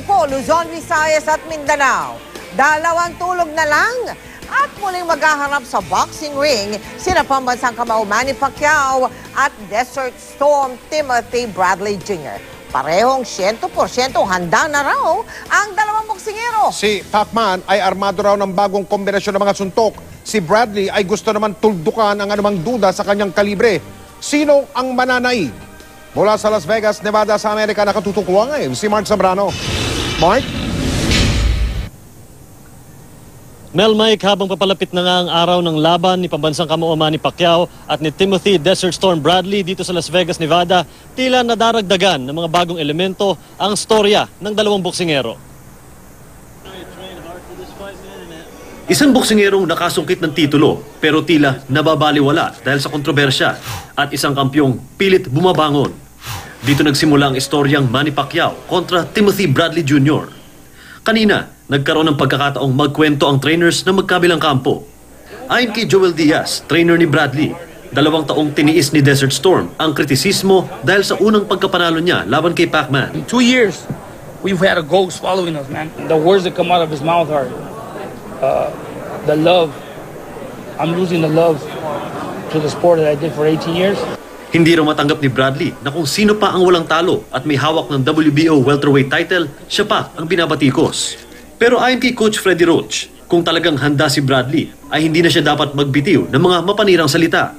po, Luzon, Visayas at Mindanao. 2 tulog na lang at muling maghaharap sa boxing ring sina pambansang kamao Manny Pacquiao at Desert Storm Timothy Bradley Jr. Parehong 100% handa na raw ang dalawang boksingero. Si Pacman ay armado raw ng bagong kombinasyon ng mga suntok. Si Bradley ay gusto naman tuldukan ang anumang duda sa kanyang kalibre. Sino ang mananaig? Mula sa Las Vegas, Nevada sa Amerika, nakatutukuha ngayon si Mark Zambrano. Mark? Mike, habang papalapit na nga ang araw ng laban ni pambansang kamao Manny Pacquiao at ni Timothy Desert Storm Bradley dito sa Las Vegas, Nevada, tila nadaragdagan ng mga bagong elemento ang storya ng dalawang boksingero. Isang boksingerong nakasungkit ng titulo pero tila nababaliwala dahil sa kontrobersya at isang kampyong pilit bumabangon. Dito nagsimula ang istoryang Manny Pacquiao kontra Timothy Bradley Jr. Kanina, nagkaroon ng pagkakataong magkwento ang trainers na magkabilang kampo. Ayon kay Joel Diaz, trainer ni Bradley, 2 taong tiniis ni Desert Storm ang kritisismo dahil sa unang pagkapanalo niya laban kay Pacman. In 2 years, we've had a ghost following us, man. The words that come out of his mouth are the love. I'm losing the love to the sport that I did for 18 years. Hindi raw matanggap ni Bradley na kung sino pa ang walang talo at may hawak ng WBO welterweight title, siya pa ang binabatikos. Pero ayon kay Coach Freddie Roach, kung talagang handa si Bradley, ay hindi na siya dapat magbitiw ng mga mapanirang salita.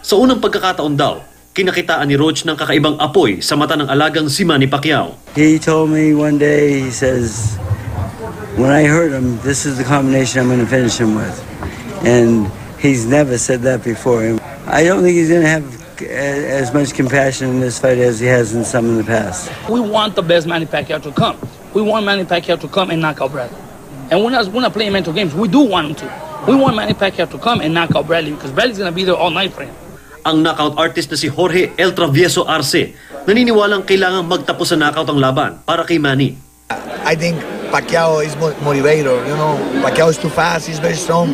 Sa unang pagkakataon daw, kinakitaan ni Roach ng kakaibang apoy sa mata ng alagang si Manny Pacquiao. He told me one day, he says, when I heard him, this is the combination I'm going to finish him with. And he's never said that before. I don't think he's going to have as much compassion in this fight as he has in some in the past. We want the best Manny Pacquiao to come. We want Manny Pacquiao to come and knock out Bradley. And we're not playing mental games. We do want him to. We want Manny Pacquiao to come and knock out Bradley because Bradley's going to be there all night for him. Ang knockout artist na si Jorge El Travieso Arce, naniniwalang kailangang magtapos sa knockout ang laban para kay Manny. I think Pacquiao is motivator, you know. Pacquiao is too fast, he's very strong.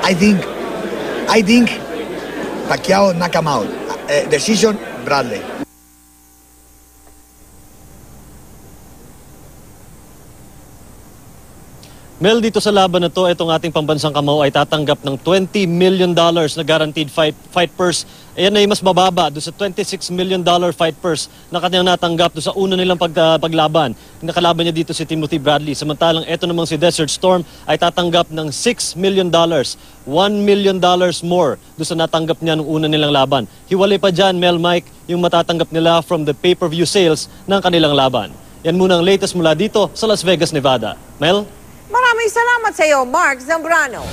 I think Pacquiao knock him out. Decision, Bradley. Mel, dito sa laban na to, itong ating pambansang kamao ay tatanggap ng $20 million na guaranteed fight purse. Ayan ay mas mababa doon sa $26 million fight purse na kanyang natanggap doon sa una nilang paglaban. Nakalaban niya dito si Timothy Bradley. Samantalang ito namang si Desert Storm ay tatanggap ng $6 million. $1 million more doon sa natanggap niya nung una nilang laban. Hiwalay pa dyan, Mike, yung matatanggap nila from the pay-per-view sales ng kanilang laban. Yan muna ang latest mula dito sa Las Vegas, Nevada. Mel? Maraming salamat sa iyo, Mark Zambrano.